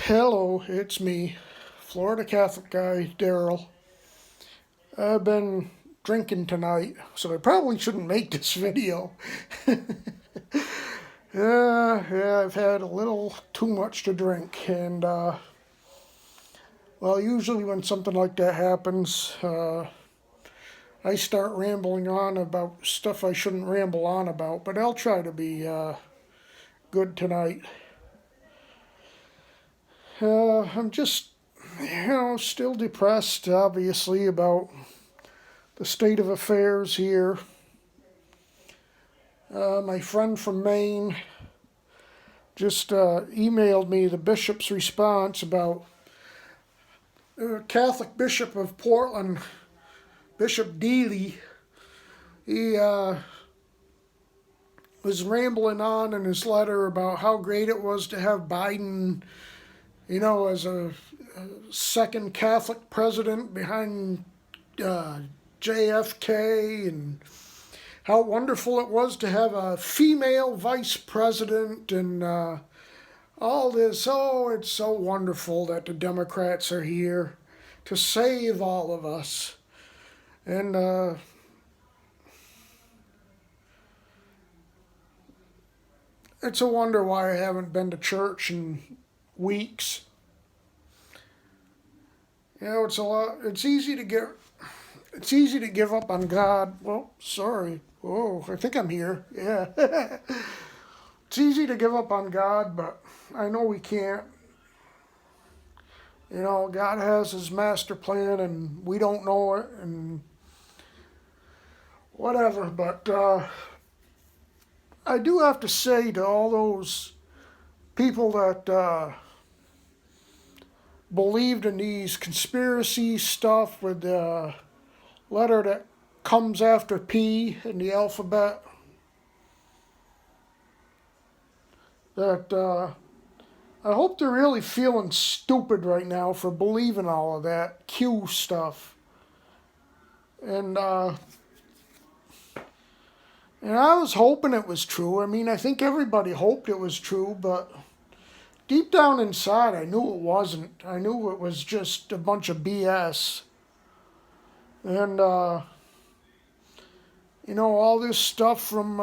Hello, it's me, Florida Catholic guy, Daryl. I've been drinking tonight, so I probably shouldn't make this video. Yeah, I've had a little too much to drink, and, well, usually when something like that happens, I start rambling on about stuff I shouldn't ramble on about, but I'll try to be, good tonight. I'm just, still depressed, obviously, about the state of affairs here. My friend from Maine just emailed me the bishop's response about the Catholic Bishop of Portland, Bishop Deely. He was rambling on in his letter about how great it was to have Biden, as a second Catholic president behind JFK, and how wonderful it was to have a female vice president, and all this. Oh, it's so wonderful that the Democrats are here to save all of us. And it's a wonder why I haven't been to church in weeks. It's a lot. It's easy to give up on God. Well, sorry. Oh, I think I'm here. Yeah. It's easy to give up on God, but I know we can't. God has his master plan and we don't know it and whatever. But I do have to say to all those people that believed in these conspiracy stuff with the letter that comes after P in the alphabet, that I hope they're really feeling stupid right now for believing all of that Q stuff. And I was hoping it was true. I mean, I think everybody hoped it was true, but deep down inside, I knew it wasn't. I knew it was just a bunch of BS. And, all this stuff from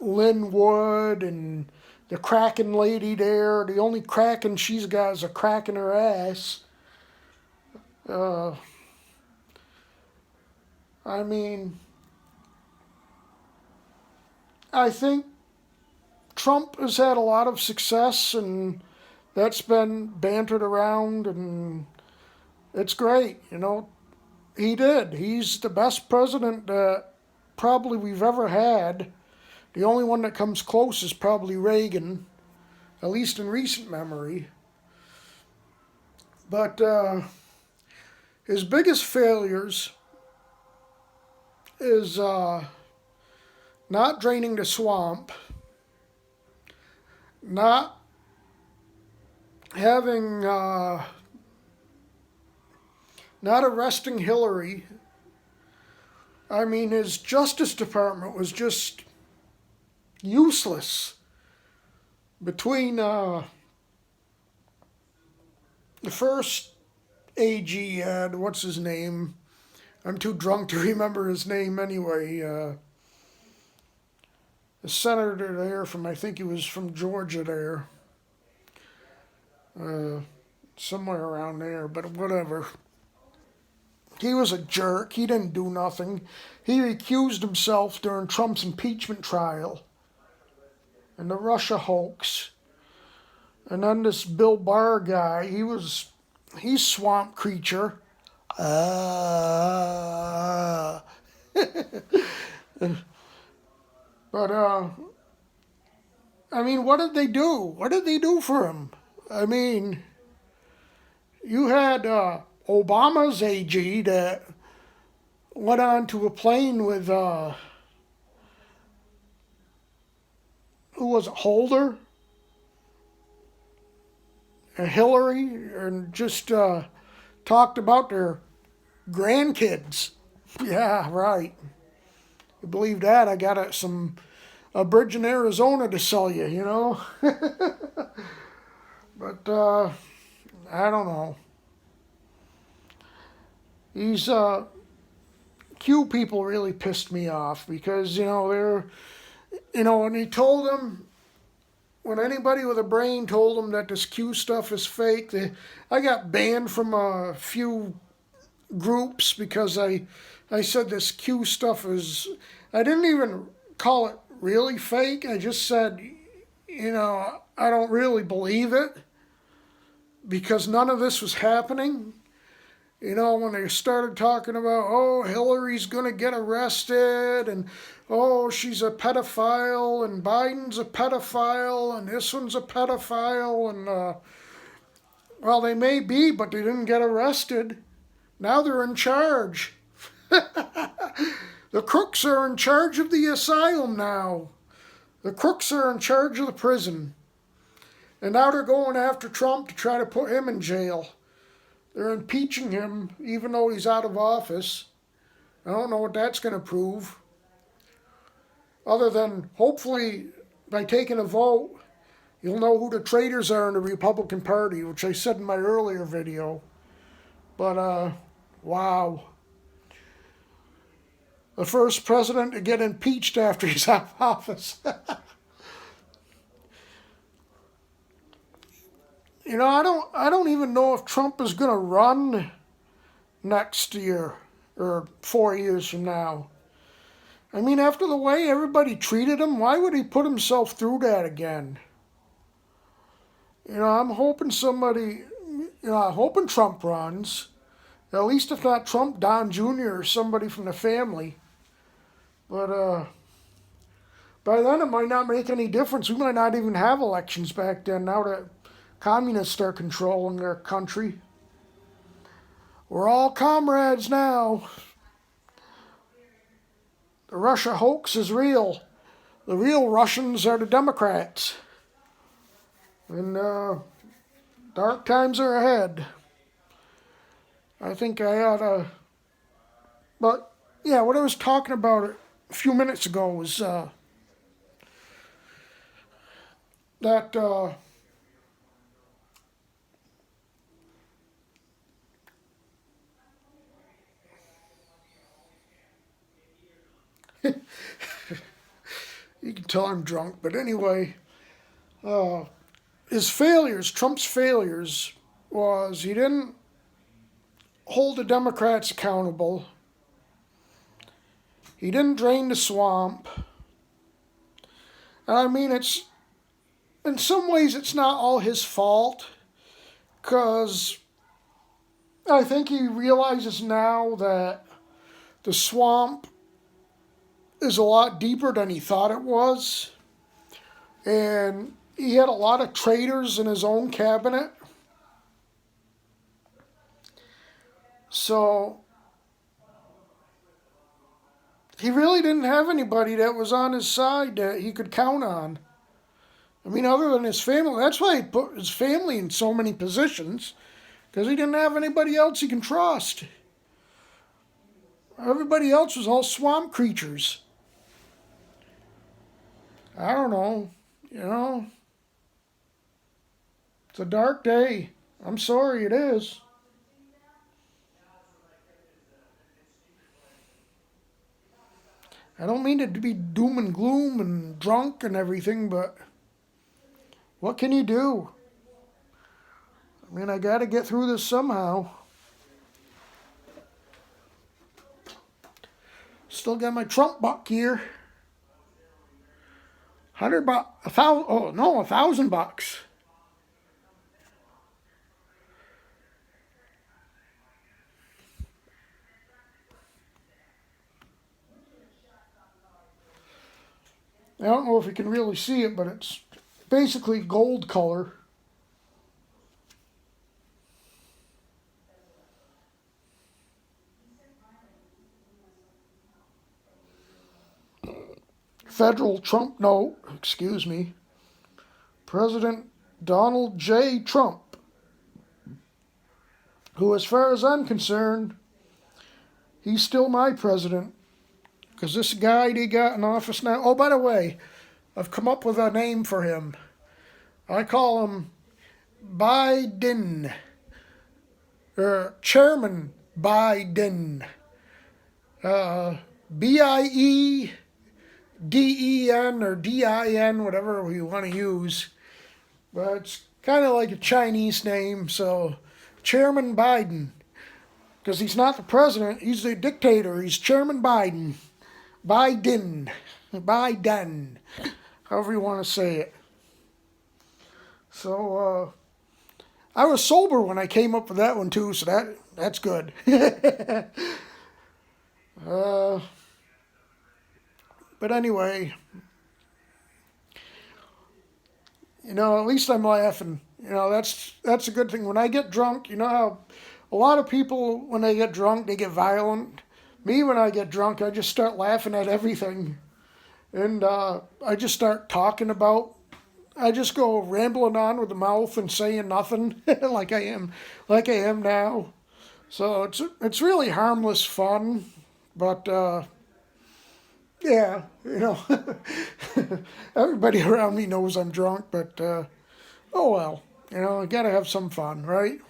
Lynn Wood and the Kraken lady there. The only Kraken she's got is a crack in her ass. I mean, I think Trump has had a lot of success, and that's been bantered around, and it's great. He did. He's the best president that probably we've ever had. The only one that comes close is probably Reagan, at least in recent memory. But his biggest failures is not draining the swamp, not having, not arresting Hillary. I mean, his Justice Department was just useless. Between the first AG had, what's his name? I'm too drunk to remember his name anyway. The senator there from, I think he was from Georgia there. Somewhere around there, but whatever. He was a jerk. He didn't do nothing. He recused himself during Trump's impeachment trial and the Russia hoax. And then this Bill Barr guy, he's swamp creature. But, I mean, what did they do? What did they do for him? I mean, you had Obama's AG that went on to a plane with, who was it, Holder? And Hillary, and just talked about their grandkids. Yeah, right. You believe that? I got some a bridge in Arizona to sell you, you know. But I don't know. These Q people really pissed me off because when he told them, when anybody with a brain told them that this Q stuff is fake, I got banned from a few groups because I said this Q stuff is. I didn't even call it really fake. I just said, I don't really believe it because none of this was happening. When they started talking about, oh, Hillary's going to get arrested, and oh, she's a pedophile, and Biden's a pedophile, and this one's a pedophile, and, well, they may be, but they didn't get arrested. Now they're in charge. The crooks are in charge of the asylum now. The crooks are in charge of the prison. And now they're going after Trump to try to put him in jail. They're impeaching him even though he's out of office. I don't know what that's going to prove. Other than hopefully by taking a vote, you'll know who the traitors are in the Republican Party, which I said in my earlier video. But, wow. The first president to get impeached after he's out of office. I don't even know if Trump is going to run next year or 4 years from now. I mean, after the way everybody treated him, why would he put himself through that again? I'm hoping hoping Trump runs. At least if not Trump, Don Jr. or somebody from the family. But by then it might not make any difference. We might not even have elections back then now that communists are controlling their country. We're all comrades now. The Russia hoax is real. The real Russians are the Democrats. And dark times are ahead. I think I ought to... But, yeah, what I was talking about a few minutes ago was that... You can tell I'm drunk, but anyway, Trump's failures was he didn't hold the Democrats accountable. He didn't drain the swamp. And I mean, in some ways it's not all his fault, because I think he realizes now that the swamp is a lot deeper than he thought it was. And he had a lot of traitors in his own cabinet. So he really didn't have anybody that was on his side that he could count on. I mean, other than his family. That's why he put his family in so many positions, because he didn't have anybody else he can trust. Everybody else was all swamp creatures. I don't know, it's a dark day. I'm sorry, it is. I don't mean it to be doom and gloom and drunk and everything, but what can you do? I mean, I got to get through this somehow. Still got my Trump buck here. $100, $1,000. I don't know if you can really see it, but it's basically gold color. Federal Trump note, President Donald J. Trump, who, as far as I'm concerned, he's still my president. Because this guy they got in office now... Oh, by the way, I've come up with a name for him. I call him Biden, or Chairman Biden. Biden or Din, whatever you want to use. But it's kind of like a Chinese name, so Chairman Biden. Because he's not the president, he's the dictator. He's Chairman Biden. Biden. However you want to say it. So, I was sober when I came up with that one too, so that's good. But anyway, at least I'm laughing. That's a good thing. When I get drunk, you know how a lot of people, when they get drunk, they get violent. Me, when I get drunk, I just start laughing at everything. And I just start talking about, I just go rambling on with the mouth and saying nothing like I am now. So it's really harmless fun, but yeah, everybody around me knows I'm drunk, but oh well, I gotta have some fun, right?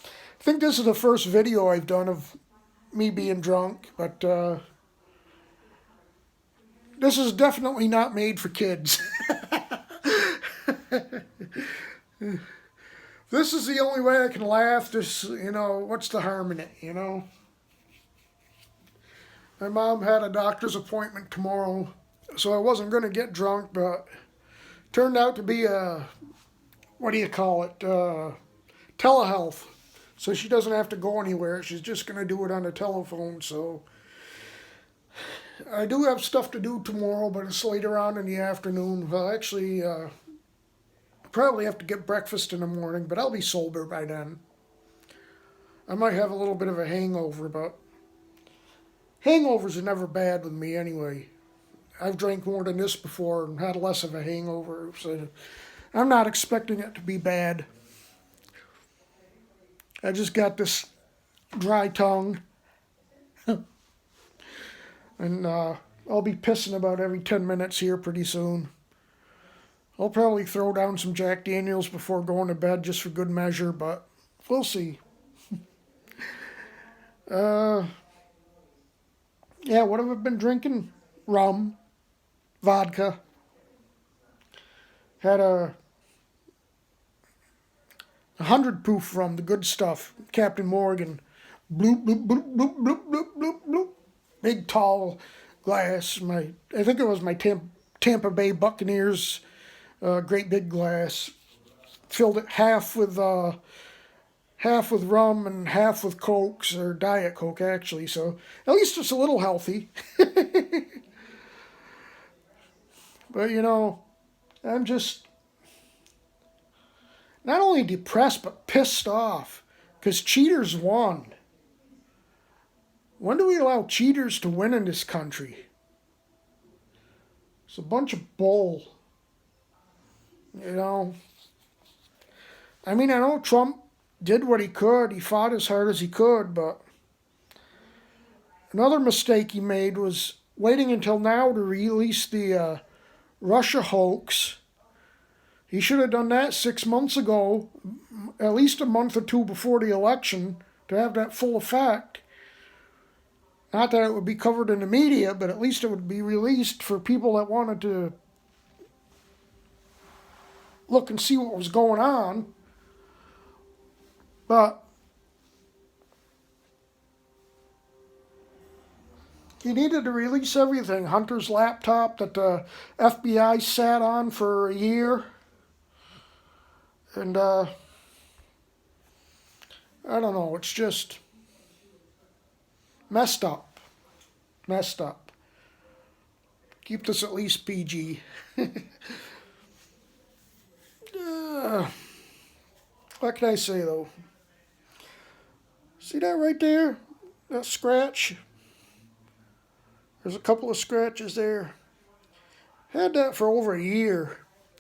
I think this is the first video I've done of me being drunk, but this is definitely not made for kids. This is the only way I can laugh. What's the harm in it, My mom had a doctor's appointment tomorrow, so I wasn't going to get drunk, but turned out to be telehealth. So she doesn't have to go anywhere. She's just going to do it on the telephone. So I do have stuff to do tomorrow, but it's later on in the afternoon. Well, actually, probably have to get breakfast in the morning, but I'll be sober by then. I might have a little bit of a hangover, but hangovers are never bad with me anyway. I've drank more than this before and had less of a hangover, so I'm not expecting it to be bad. I just got this dry tongue, and I'll be pissing about every 10 minutes here pretty soon. I'll probably throw down some Jack Daniels before going to bed just for good measure, but we'll see. Yeah, what have I been drinking? Rum, vodka. Had a 100 proof rum, the good stuff. Captain Morgan. Bloop, bloop, bloop, bloop, bloop, bloop, bloop, bloop. Big, tall glass. I think it was my Tampa Bay Buccaneers great big glass. Filled it half with rum and half with Cokes, or Diet Coke actually. So at least it's a little healthy. But I'm just not only depressed but pissed off because cheaters won. When do we allow cheaters to win in this country? It's a bunch of bull. I know Trump did what he could. He fought as hard as he could, but another mistake he made was waiting until now to release the Russia hoax. He should have done that 6 months ago, at least a month or two before the election, to have that full effect. Not that it would be covered in the media, but at least it would be released for people that wanted to look and see what was going on. But he needed to release everything. Hunter's laptop that the FBI sat on for a year. And I don't know, it's just messed up. Keep this at least PG. What can I say though? See that right there? That scratch? There's a couple of scratches there. Had that for over a year.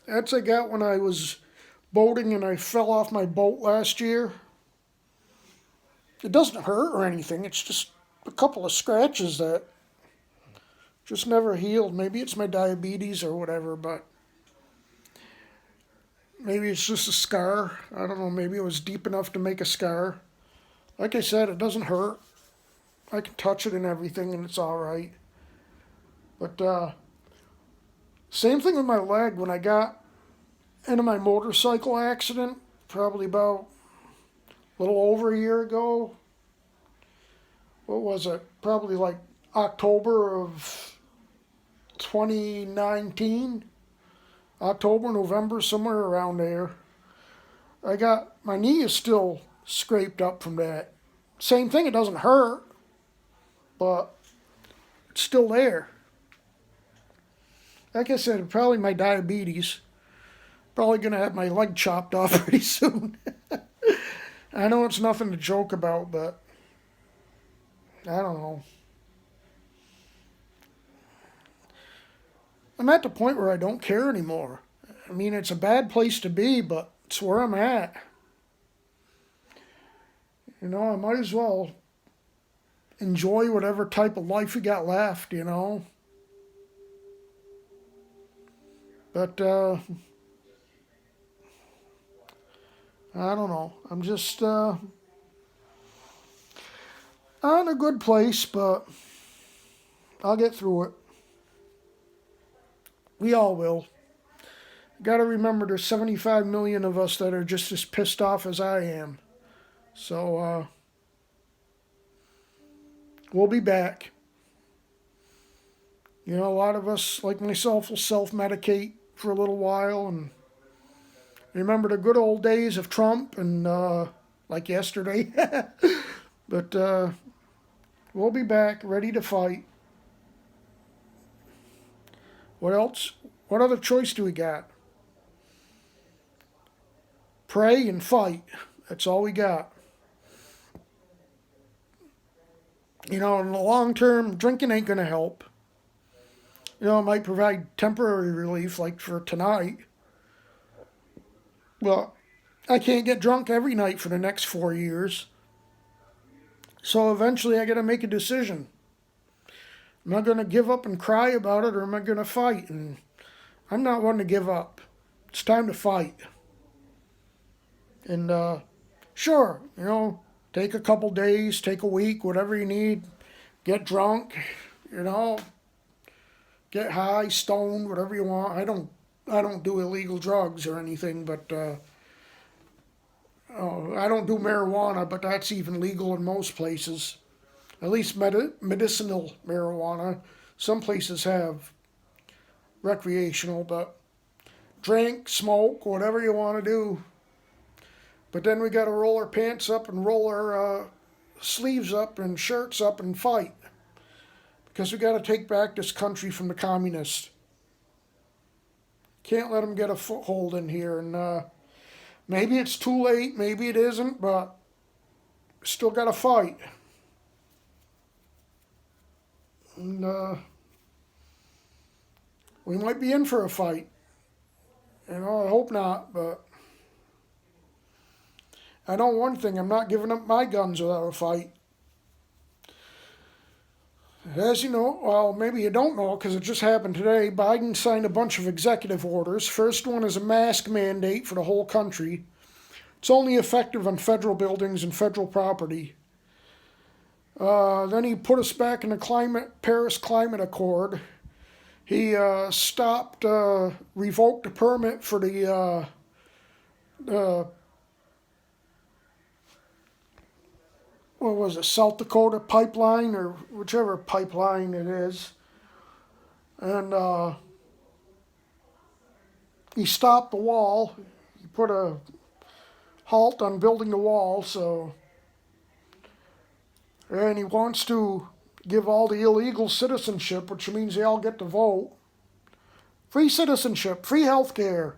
That's I got when I was boating and I fell off my boat last year. It doesn't hurt or anything. It's just a couple of scratches that Just never healed. Maybe it's my diabetes or whatever, but maybe it's just a scar. I don't know. Maybe it was deep enough to make a scar. Like I said, it doesn't hurt. I can touch it and everything, and it's all right. But same thing with my leg. When I got into my motorcycle accident, probably about a little over a year ago. What was it? Probably like October of 2019. October, November, somewhere around there. My knee is still scraped up from that. Same thing, it doesn't hurt, but it's still there. Like I said, probably my diabetes. Probably going to have my leg chopped off pretty soon. I know it's nothing to joke about, but I don't know. I'm at the point where I don't care anymore. I mean, it's a bad place to be, but it's where I'm at. You know, I might as well enjoy whatever type of life we got left, you know. But, I don't know. I'm just not in a good place, but I'll get through it. We all will. Got to remember there's 75 million of us that are just as pissed off as I am. So, we'll be back. You know, a lot of us, like myself, will self-medicate for a little while and remember the good old days of Trump and like yesterday. But we'll be back, ready to fight. What else? What other choice do we got? Pray and fight. That's all we got. You know, in the long term, drinking ain't going to help. You know, it might provide temporary relief, like for tonight. Well, I can't get drunk every night for the next 4 years. So eventually I got to make a decision. Am I going to give up and cry about it, or am I going to fight? And I'm not one to give up. It's time to fight. And sure, you know, take a couple days, take a week, whatever you need. Get drunk, you know, get high, stoned, whatever you want. I don't do illegal drugs or anything, but I don't do marijuana, but that's even legal in most places. At least medicinal marijuana. Some places have recreational, but drink, smoke, whatever you want to do. But then we got to roll our pants up and roll our sleeves up and shirts up and fight. Because we got to take back this country from the communists. Can't let them get a foothold in here. And maybe it's too late, maybe it isn't, but still got to fight. And we might be in for a fight. You know, I hope not, but I know one thing, I'm not giving up my guns without a fight. As you know, well, maybe you don't know because it just happened today, Biden signed a bunch of executive orders. First one is a mask mandate for the whole country. It's only effective on federal buildings and federal property. Then he put us back in the Paris Climate Accord. He revoked the permit for the what was it, South Dakota pipeline, or whichever pipeline it is. And he stopped the wall. He put a halt on building the wall, so... And he wants to give all the illegal citizenship, which means they all get to vote. Free citizenship, free health care,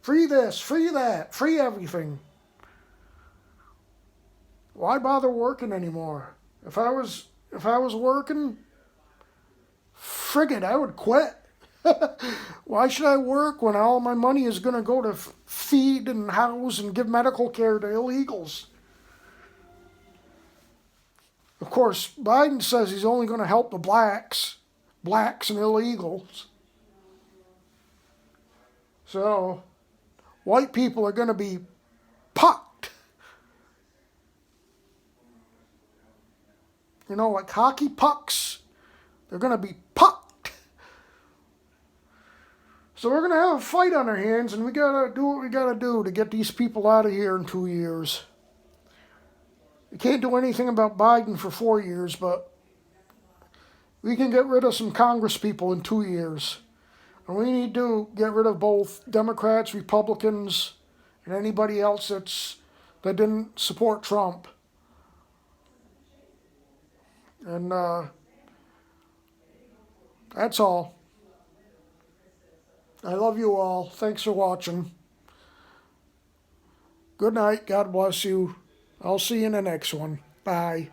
free this, free that, free everything. Why bother working anymore? If I was working, frig it, I would quit. Why should I work when all my money is going to go to feed and house and give medical care to illegals? Of course, Biden says he's only going to help the blacks. blacks and illegals. So white people are going to be pucked. You know, like hockey pucks, they're going to be pucked. So we're going to have a fight on our hands, and we got to do what we got to do to get these people out of here in 2 years. We can't do anything about Biden for 4 years, but we can get rid of some Congress people in 2 years. And we need to get rid of both Democrats, Republicans, and anybody else that didn't support Trump. And that's all. I love you all. Thanks for watching. Good night. God bless you. I'll see you in the next one. Bye.